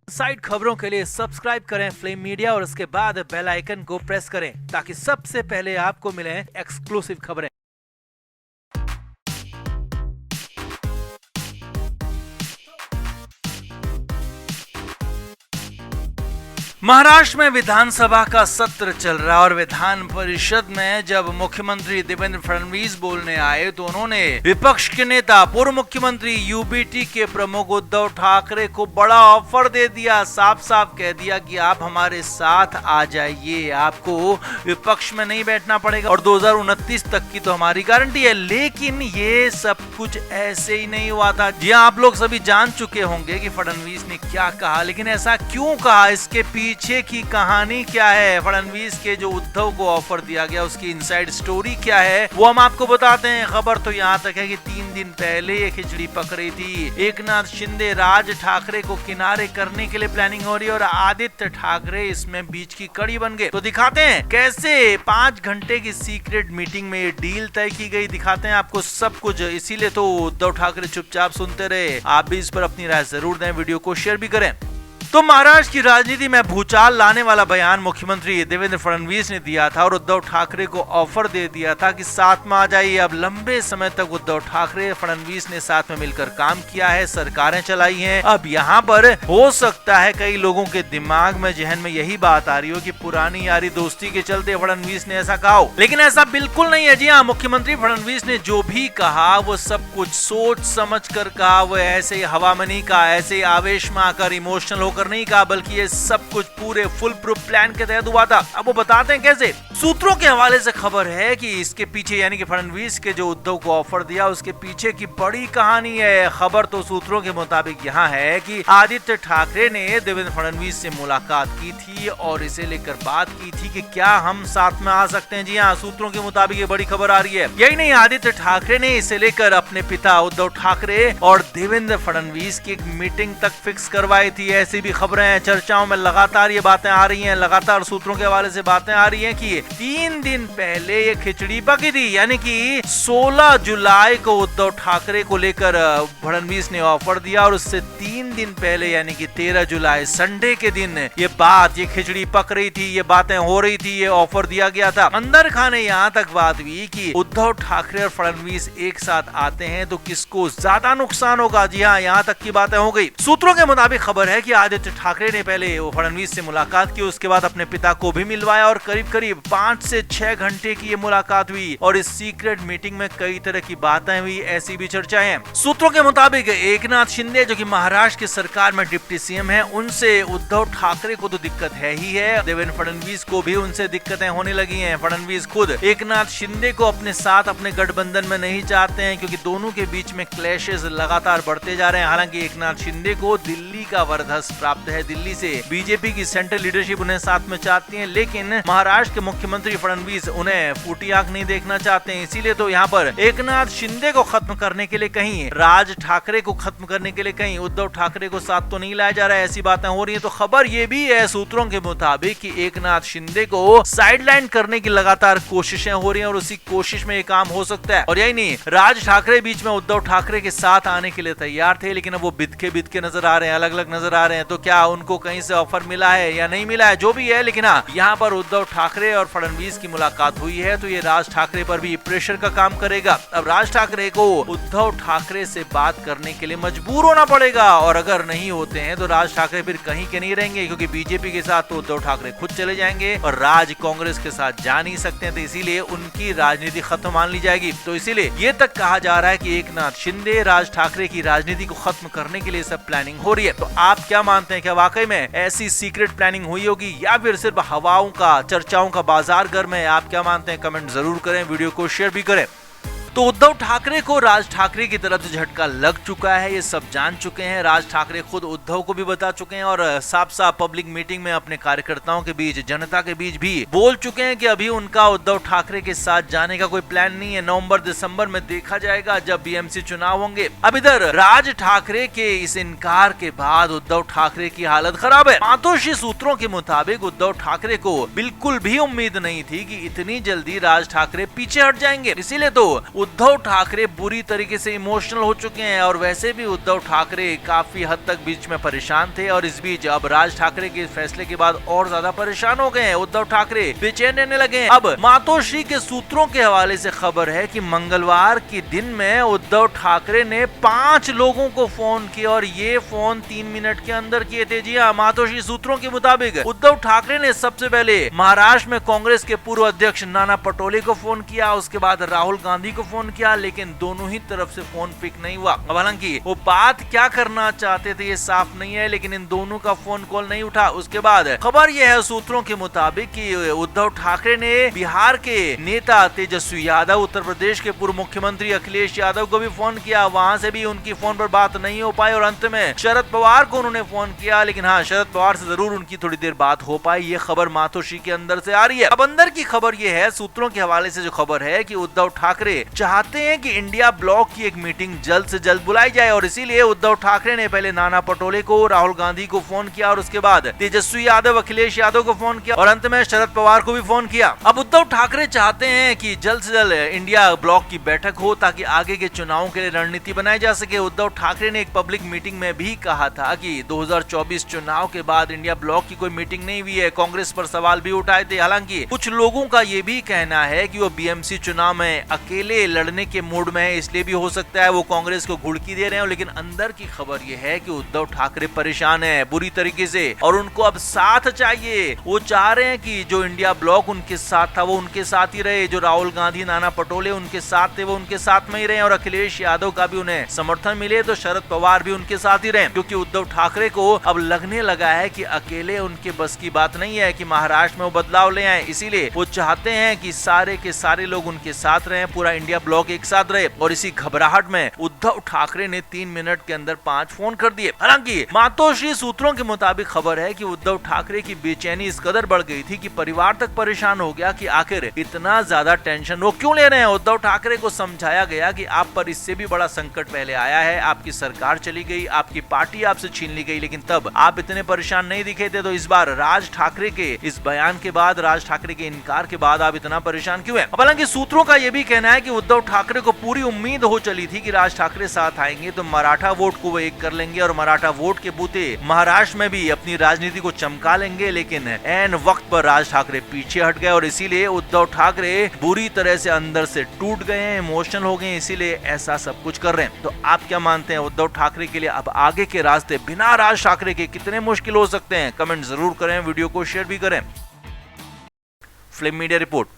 Side खबरों के लिए सब्सक्राइब करें फ्लेम मीडिया और उसके बाद बेल आइकन को प्रेस करें ताकि सबसे पहले आपको मिले एक्सक्लूसिव खबरें। महाराष्ट्र में विधानसभा का सत्र चल रहा है और विधान परिषद में जब मुख्यमंत्री देवेंद्र फडणवीस बोलने आए तो उन्होंने विपक्ष के नेता पूर्व मुख्यमंत्री यूबीटी के प्रमुख उद्धव ठाकरे को बड़ा ऑफर दे दिया। साफ साफ कह दिया कि आप हमारे साथ आ जाइए, आपको विपक्ष में नहीं बैठना पड़ेगा और 2029 तक की तो हमारी गारंटी है। लेकिन ये सब कुछ ऐसे ही नहीं हुआ था। जी आप लोग सभी जान चुके होंगे कि फडणवीस ने क्या कहा, लेकिन ऐसा क्यों कहा, इसके पीछे की कहानी क्या है, फडणवीस के जो उद्धव को ऑफर दिया गया उसकी इनसाइड स्टोरी क्या है, वो हम आपको बताते हैं। खबर तो यहाँ तक है कि 3 दिन पहले ये खिचड़ी पक रही थी। एकनाथ शिंदे राज ठाकरे को किनारे करने के लिए प्लानिंग हो रही है और आदित्य ठाकरे इसमें बीच की कड़ी बन गए। तो दिखाते हैं कैसे 5 घंटे की सीक्रेट मीटिंग में ये डील तय की गई, दिखाते हैं आपको सब कुछ। इसीलिए तो उद्धव ठाकरे चुपचाप सुनते रहे। आप भी इस पर अपनी राय जरूर दें, वीडियो को शेयर भी करें। तो महाराष्ट्र की राजनीति में भूचाल लाने वाला बयान मुख्यमंत्री देवेंद्र फडणवीस ने दिया था और उद्धव ठाकरे को ऑफर दे दिया था कि साथ में आ जाइए। अब लंबे समय तक उद्धव ठाकरे फडणवीस ने साथ में मिलकर काम किया है, सरकारें चलाई हैं। अब यहाँ पर हो सकता है कई लोगों के दिमाग में जहन में यही बात आ रही हो कि पुरानी यारी दोस्ती के चलते फडणवीस ने ऐसा कहा हो, लेकिन ऐसा बिल्कुल नहीं है। जी हाँ, मुख्यमंत्री फडणवीस ने जो भी कहा वो सब कुछ सोच समझ कर कहा। वो ऐसे ही हवा में नहीं कहा, ऐसे ही आवेश में आकर इमोशनल होकर नहीं कहा, बल्कि ये सब कुछ पूरे फुल प्रूफ प्लान के तहत हुआ था। अब वो बताते हैं कैसे। सूत्रों के हवाले से खबर है कि इसके पीछे यानी कि फडणवीस के जो उद्धव को ऑफर दिया उसके पीछे की बड़ी कहानी है। खबर तो सूत्रों के मुताबिक यहाँ है कि आदित्य ठाकरे ने देवेंद्र फडणवीस से मुलाकात की थी और इसे लेकर बात की थी कि क्या हम साथ में आ सकते हैं। जी हाँ, सूत्रों के मुताबिक ये बड़ी खबर आ रही है। यही नहीं, आदित्य ठाकरे ने इसे लेकर अपने पिता उद्धव ठाकरे और देवेंद्र फडणवीस की एक मीटिंग तक फिक्स करवाई थी। ऐसी भी खबरें हैं, चर्चाओं में लगातार ये बातें आ रही हैं, लगातार सूत्रों के हवाले से बातें आ रही हैं कि 3 दिन पहले ये खिचड़ी पकी थी, यानी कि 16 जुलाई को उद्धव ठाकरे को लेकर फडणवीस ने ऑफर दिया और उससे 3 दिन पहले यानी कि 13 जुलाई संडे के दिन ये खिचड़ी पक रही थी, ये बातें हो रही थी, ये ऑफर दिया गया था। अंदर खाने यहाँ तक बात हुई कि उद्धव ठाकरे और फडणवीस एक साथ आते हैं तो किसको ज्यादा नुकसान होगा। जी हाँ, यहाँ तक की बातें हो गई। सूत्रों के मुताबिक खबर है कि आदित्य ठाकरे ने पहले फडणवीस से मुलाकात की, उसके बाद अपने पिता को भी मिलवाया और करीब 5 से 6 घंटे की ये मुलाकात हुई और इस सीक्रेट मीटिंग में कई तरह की बातें हुई, ऐसी भी चर्चाएं हैं। सूत्रों के मुताबिक एकनाथ शिंदे जो कि महाराष्ट्र की सरकार में डिप्टी सीएम हैं, उनसे उद्धव ठाकरे को तो दिक्कत है ही है, देवेंद्र फडणवीस को भी उनसे दिक्कतें होने लगी हैं। फडणवीस खुद एकनाथ शिंदे को अपने साथ अपने गठबंधन में नहीं चाहते हैं क्योंकि दोनों के बीच में क्लैशेस लगातार बढ़ते जा रहे हैं। हालांकि एकनाथ शिंदे को दिल्ली का वरदहस्त प्राप्त है, दिल्ली से बीजेपी की सेंट्रल लीडरशिप उन्हें साथ में चाहती है, लेकिन महाराष्ट्र के मुख्यमंत्री फडणवीस उन्हें फूटी आंख नहीं देखना चाहते हैं। इसीलिए तो यहाँ पर एकनाथ शिंदे को खत्म करने के लिए कहीं, राज ठाकरे को खत्म करने के लिए कहीं उद्धव ठाकरे को साथ तो नहीं लाया जा रहा है, ऐसी बातें हो रही है। तो खबर ये भी है सूत्रों के मुताबिक कि एकनाथ शिंदे को साइडलाइन करने की लगातार कोशिशें हो रही है और उसी कोशिश में ये काम हो सकता है। और यही नहीं, राज ठाकरे बीच में उद्धव ठाकरे के साथ आने के लिए तैयार थे, लेकिन अब वो बिदके नजर आ रहे हैं, अलग अलग नजर आ रहे हैं। तो क्या उनको कहीं से ऑफर मिला है या नहीं मिला है, जो भी है, लेकिन हाँ, यहाँ पर उद्धव ठाकरे और फडणवीस की मुलाकात हुई है तो ये राज ठाकरे पर भी प्रेशर का काम करेगा। अब राज ठाकरे को उद्धव ठाकरे से बात करने के लिए मजबूर होना पड़ेगा और अगर नहीं होते हैं तो राज ठाकरे फिर कहीं के नहीं रहेंगे क्योंकि बीजेपी के साथ तो उद्धव ठाकरे खुद चले जाएंगे और राज कांग्रेस के साथ जा नहीं सकते हैं, तो इसीलिए उनकी राजनीति खत्म मान ली जाएगी। तो इसीलिए ये तक कहा जा रहा है कि एकनाथ शिंदे राज ठाकरे की राजनीति को खत्म करने के लिए सब प्लानिंग हो रही है। तो आप क्या मानते हैं, क्या वाकई में ऐसी सीक्रेट प्लानिंग हुई होगी या फिर सिर्फ हवाओं का, चर्चाओं का बाजार गर्म है? आप क्या मानते हैं, कमेंट जरूर करें, वीडियो को शेयर भी करें। तो उद्धव ठाकरे को राज ठाकरे की तरफ से झटका लग चुका है, ये सब जान चुके हैं। राज ठाकरे खुद उद्धव को भी बता चुके हैं और साफ साफ पब्लिक मीटिंग में अपने कार्यकर्ताओं के बीच, जनता के बीच भी बोल चुके हैं कि अभी उनका उद्धव ठाकरे के साथ जाने का कोई प्लान नहीं है। नवंबर दिसंबर में देखा जाएगा जब बीएमसी चुनाव होंगे। अब इधर राज ठाकरे के इस इनकार के बाद उद्धव ठाकरे की हालत खराब है। मातोश्री सूत्रों के मुताबिक उद्धव ठाकरे को बिल्कुल भी उम्मीद नहीं थी कि इतनी जल्दी राज ठाकरे पीछे हट जाएंगे। इसीलिए तो उद्धव ठाकरे बुरी तरीके से इमोशनल हो चुके हैं और वैसे भी उद्धव ठाकरे काफी हद तक बीच में परेशान थे और इस बीच अब राज ठाकरे के फैसले के बाद और ज्यादा परेशान हो गए हैं। उद्धव ठाकरे बेचैन रहने लगे हैं। अब मातोश्री के सूत्रों के हवाले से खबर है कि मंगलवार के दिन में उद्धव ठाकरे ने 5 लोगों को फोन किया और ये फोन 3 मिनट के अंदर किए थे। जी हाँ, मातोश्री सूत्रों के मुताबिक उद्धव ठाकरे ने सबसे पहले महाराष्ट्र में कांग्रेस के पूर्व अध्यक्ष नाना पटोले को फोन किया, उसके बाद राहुल गांधी को फोन किया, लेकिन दोनों ही तरफ से फोन पिक नहीं हुआ। अब हालांकि वो बात क्या करना चाहते थे ये साफ नहीं है, लेकिन इन दोनों का फोन कॉल नहीं उठा। उसके बाद खबर यह है सूत्रों के मुताबिक कि उद्धव ठाकरे ने बिहार के नेता तेजस्वी यादव, उत्तर प्रदेश के पूर्व मुख्यमंत्री अखिलेश यादव को भी फोन किया, वहां से भी उनकी फोन पर बात नहीं हो पाई और अंत में शरद पवार को उन्होंने फोन किया, लेकिन हाँ, शरद पवार से जरूर उनकी थोड़ी देर बात हो पाई। ये खबर मातोश्री के अंदर से आ रही है। अब अंदर की खबर ये है, सूत्रों के हवाले से जो खबर है कि उद्धव ठाकरे चाहते हैं कि इंडिया ब्लॉक की एक मीटिंग जल्द से जल्द बुलाई जाए और इसीलिए उद्धव ठाकरे ने पहले नाना पटोले को, राहुल गांधी को फोन किया और उसके बाद तेजस्वी यादव, अखिलेश यादव को फोन किया और अंत में शरद पवार को भी फोन किया। अब उद्धव ठाकरे चाहते हैं कि जल्द से जल्द इंडिया ब्लॉक की बैठक हो ताकि आगे के चुनावों के लिए रणनीति बनाई जा सके। उद्धव ठाकरे ने एक पब्लिक मीटिंग में भी कहा था कि 2024 चुनाव के बाद इंडिया ब्लॉक की कोई मीटिंग नहीं हुई है। कांग्रेस पर सवाल भी उठाए थे। हालांकि कुछ लोगों का ये भी कहना है कि वो बीएमसी चुनाव में अकेले लड़ने के मूड में है, इसलिए भी हो सकता है वो कांग्रेस को घुड़की दे रहे हैं। लेकिन अंदर की खबर ये है कि उद्धव ठाकरे परेशान है बुरी तरीके से और उनको अब साथ चाहिए। वो चाह रहे हैं कि जो इंडिया ब्लॉक उनके साथ था वो उनके साथ ही रहे, जो राहुल गांधी, नाना पटोले उनके साथ थे वो उनके साथ में ही रहे और अखिलेश यादव का भी उन्हें समर्थन मिले तो शरद पवार भी उनके साथ ही रहे, क्योंकि उद्धव ठाकरे को अब लगने लगा है कि अकेले उनके बस की बात नहीं है कि महाराष्ट्र में वो बदलाव ले आए। इसीलिए वो चाहते हैं कि सारे के सारे लोग उनके साथ रहे, पूरा इंडिया ब्लॉक एक साथ रहे और इसी घबराहट में उद्धव ठाकरे ने 3 मिनट के अंदर 5 फोन कर दिए। हालांकि मातोश्री सूत्रों के मुताबिक खबर है कि उद्धव ठाकरे की बेचैनी इस कदर बढ़ गई थी कि परिवार तक परेशान हो गया कि आखिर इतना ज्यादा टेंशन वो क्यों ले रहे हैं। उद्धव ठाकरे को समझाया गया कि आप पर इससे भी बड़ा संकट पहले आया है, आपकी सरकार चली गई, आपकी पार्टी आपसे छीन ली गई, लेकिन तब आप इतने परेशान नहीं दिखे थे। तो इस बार राज ठाकरे के इस बयान के बाद, राज ठाकरे के इनकार के बाद आप इतना परेशान क्यों हैं? हालांकि सूत्रों का यह भी कहना है कि उद्धव ठाकरे को पूरी उम्मीद हो चली थी कि राज ठाकरे साथ आएंगे तो मराठा वोट को वो एक कर लेंगे और मराठा वोट के बूते महाराष्ट्र में भी अपनी राजनीति को चमका लेंगे, लेकिन ऐन वक्त पर राज ठाकरे पीछे हट गए और इसीलिए उद्धव ठाकरे बुरी तरह से अंदर से टूट गए हैं, इमोशनल हो गए, इसीलिए ऐसा सब कुछ कर रहे हैं। तो आप क्या मानते हैं, उद्धव ठाकरे के लिए अब आगे के रास्ते बिना राज ठाकरे के कितने मुश्किल हो सकते हैं? कमेंट जरूर करें, वीडियो को शेयर भी करें। Film media report.